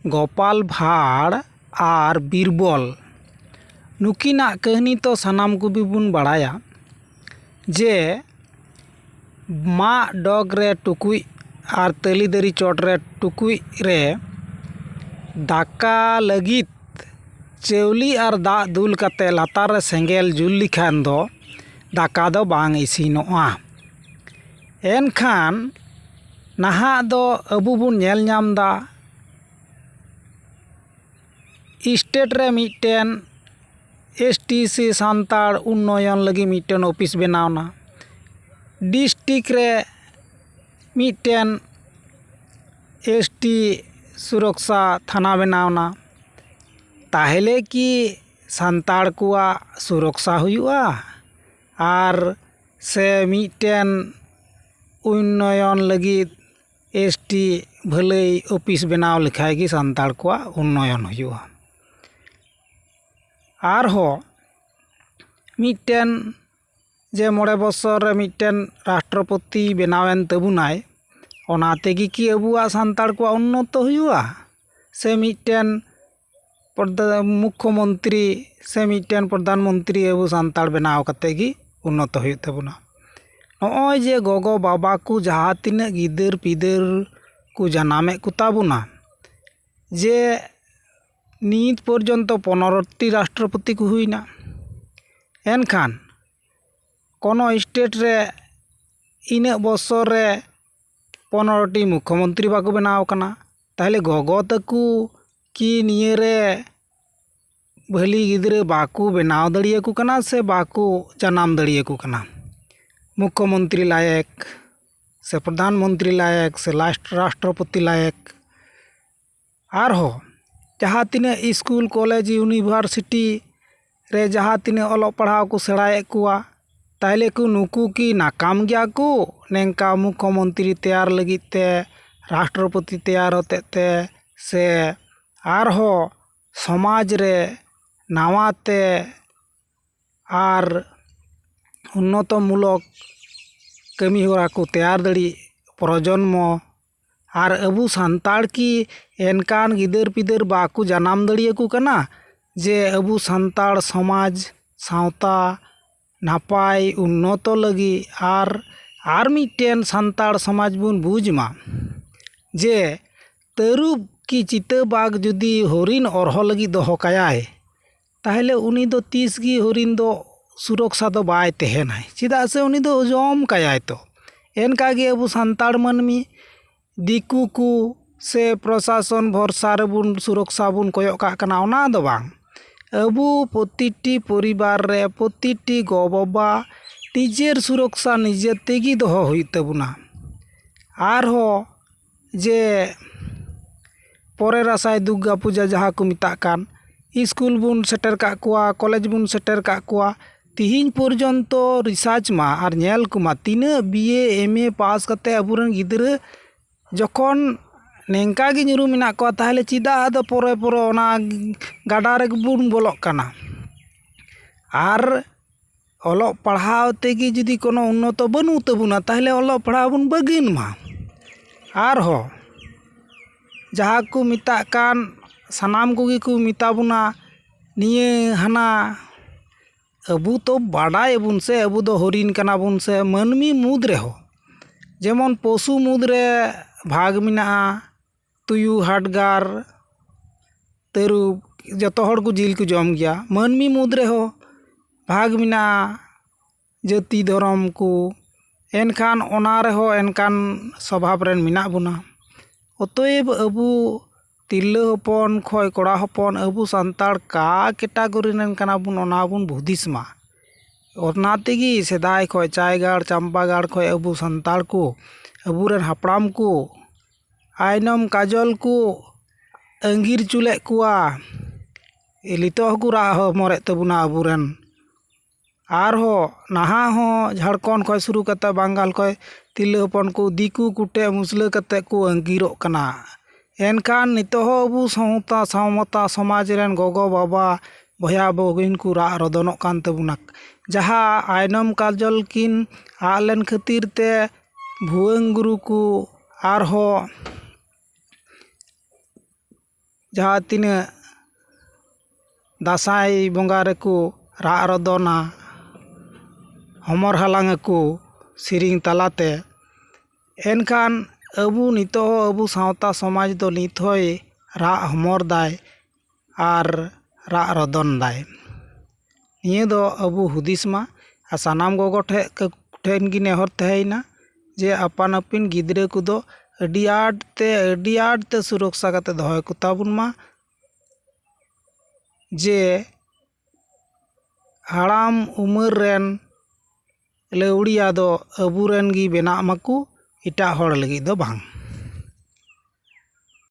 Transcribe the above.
गोपाल भाड़ और बीरबल नुकिना कहनी तो सानाम कोबी बुन बाड़ाया जे माँ डग रे टुकुई और तली दारी चोट रे टुकुई रे दाका लगित चावली और दा दुल काते लातार रे सेंगेल जुल लिखान दो दाका दो बांग इसिनोआ। एनखान नाहा दो अबू बुन नेल नाम दा स्टेट रे मिटन एसटीसी सान्ताड़ उन्नयन लगी मिटन ऑफिस बनावना, डिस्ट्रिक्ट रे मिटन एसटी सुरक्षा थाना बनावना। ताहले कि सान्ताड़ कुआ सुरक्षा हुआ और से मिटन उन्नयन लगी एसटी भलाई ऑफिस बनाव लिखाई कि सान्ताड़ कुआ उन्नयन हुआ। और हो मिटन जे 5 बछर मिटन राष्ट्रपति बनावेन तबुनाय ओना तेगी कि अबुआ सान्ताड़ को उन्नत हुआ से मिटन मुख्यमंत्री से मिटन प्रधानमंत्री अबु सान्ताड़ बनाव कते गी उन्नत हुई तबुना। नॉय जे गोगो बाबा को जहाँ तिना गिदर पिदर को जनामे को ताबुना जे नीत पर्यंत 15टी राष्ट्रपति को हुईना। एनखान कोनो स्टेट रे इना बছर रे 15टी मुख्यमंत्री बाको बनाव कना। ताहले गोगो तकु कि निये रे भली गिदरे बाको बनाव दड़िये को कना से बाको जनाम दड़िये को कना। मुख्यमंत्री लायक से प्रधानमंत्री लायक से राष्ट्रपति लायक। और हो जहाँ तीना स्कूल कॉलेज यूनिवर्सिटी रे जहाँ तीना ऑलोग पढ़ाव को सेड़ाए कुआ ताहले को नुकू की नाकाम गया को नेंका मुख्यमंत्री तैयार लगी ते राष्ट्रपति तैयार होते ते से और हो समाज रे नावाते और उन्नतमूलक कमी होरा को तैयार दड़ी प्रजन्म और अबू सान्ताड़ की एनकान गिदर पिदर बाकू जनाम दड़िये को कना जे अबू सान्ताड़ समाज सावता नापाय उन्नत लगी और मिटन सान्ताड़ समाज बुन बुझमा जे तरुब की चिता बाग जुदी हरिन अरहो लगी दोहो कायाय ताहले उनी दो 30 गी हरिन दो सुरक्षा दो बाय तहेनाय चिदा से उनी दो जम कायाय तो एनका गे अबू सान्ताड़ मानमी दिकू को से प्रशासन भरसा रेबुन सुरक्षा बुन कोयक काग कना ओना दो बांग अबू प्रतिटी परिवार रे प्रतिटी गो बाबा निजेर सुरक्षा निजे तेगी दोहो हुई तबुना। और हो जे परे रासाय दुर्गा पूजा जहाँ को मिता कान स्कूल बुन सेटर का कुआ कॉलेज बुन सेटर का कुआ तिहिन पर्यंत रिसार्च मा और नेल कुमा तीना बीए एमए पास कते अबुरन गिदरे जखन नेंका गी ᱧᱩᱨᱩ मेना को ताहले चिदा आदो परे परे ओना गाडा रे बुन बोलक काना। और ऑलोग पढ़ाव तेगी जुदी कोनो उन्नत बनू तबुना ताहले ऑलोग पढ़ाव बुन बगिन मा। और हो जहाँ को मिता कान सानाम कोगी को मिता बुना निये हाना अबू तो बाडाय बुन से अबू दो हरिन कना बुन से मानमी मुद रे हो जेमन पशु मुद रे भाग मिना तुयु हाडगार तरुब जतो हड़ को जिल को जम गया मानमी मुद रे हो भाग मिना जाति धर्म को एनखान ओना रे हो एनखान स्वभाव रेन मिना बुना। अतएव अबू तिरला हपन खय कोड़ा हपन अबू सान्ताड़ का कैटागरी रेन कना बुन ओना बुन बुदिस मा ओना तेगी सेदाय खय चायगाड़ चंपागाड़ खय अबू सान्ताड़ को अबूरेन हापड़ाम को आयनम काजल को अंगीर चुले कुआ लितो को राह मरे तबुना अबूरेन। और हो नहा हो झारखंड खय शुरू कते बंगाल खय तिरला हपन को दिकू कुटे मुसला कते को अंगीरोग कना। एनखान नितो हो अबू सावता सावमता समाज रेन गोगो बाबा भया बगिन को रा रदनोग कान तबुना जहाँ आयनम काजल किन आलेन खातिर ते भुवंग गुरु को और हो ᱡᱟᱦᱟᱸ ᱛᱤᱱᱟᱹᱜ ᱫᱟᱸᱥᱟᱭ ᱵᱚᱸᱜᱟ ᱨᱮᱠᱚ ᱨᱟᱜ ᱨᱚᱫᱚᱱᱟ, ᱦᱚᱢᱚᱨ ᱦᱟᱞᱟᱝ ᱟᱠᱚ ᱥᱮᱨᱮᱧ ᱛᱟᱞᱟᱛᱮ, ᱮᱱᱠᱷᱟᱱ ᱟᱵᱚ ᱱᱤᱛᱚᱜ ᱦᱚᱸ ᱟᱵᱚ ᱥᱟᱶᱛᱟ ᱥᱚᱢᱟᱡᱽ ᱫᱚ ᱱᱤᱛ ᱦᱚᱸᱭ ᱨᱟᱜ ᱦᱚᱢᱚᱨ ᱫᱟᱭ ᱟᱨ ᱨᱟᱜ ᱨᱚᱫᱚᱱ ᱫᱟᱭ᱾ ᱱᱤᱭᱟᱹ ᱫᱚ ᱟᱵᱚ ᱦᱩᱫᱤᱥ ᱢᱟ ᱟᱨ ᱥᱟᱱᱟᱢ ᱜᱚᱜᱚ ᱴᱷᱮᱱ ᱜᱮ ᱱᱮᱦᱚᱨ ᱛᱟᱦᱮᱸᱭᱮᱱᱟ ᱡᱮ ᱟᱯᱟᱱ ᱟᱹᱯᱤᱱ ᱜᱤᱫᱽᱨᱟᱹ ᱠᱚᱫᱚ ᱟᱹᱰᱤ ᱟᱸᱴ ᱛᱮ ᱥᱩᱨᱚᱠᱥᱟ ᱠᱟᱛᱮ ᱫᱚᱦᱚᱭ ᱠᱚ ᱛᱟᱵᱚᱱ ᱢᱟ, ᱡᱮ ᱦᱟᱲᱟᱢ ᱩᱢᱮᱨ ᱨᱮᱱ ᱞᱟᱹᱣᱲᱤᱭᱟᱹ ᱫᱚ ᱟᱵᱚᱨᱮᱱ ᱜᱮ ᱵᱮᱱᱟᱜ ᱢᱟᱠᱚ, ᱮᱴᱟᱜ ᱦᱚᱲ ᱞᱟᱹᱜᱤᱫ ᱫᱚ ᱵᱟᱝ᱾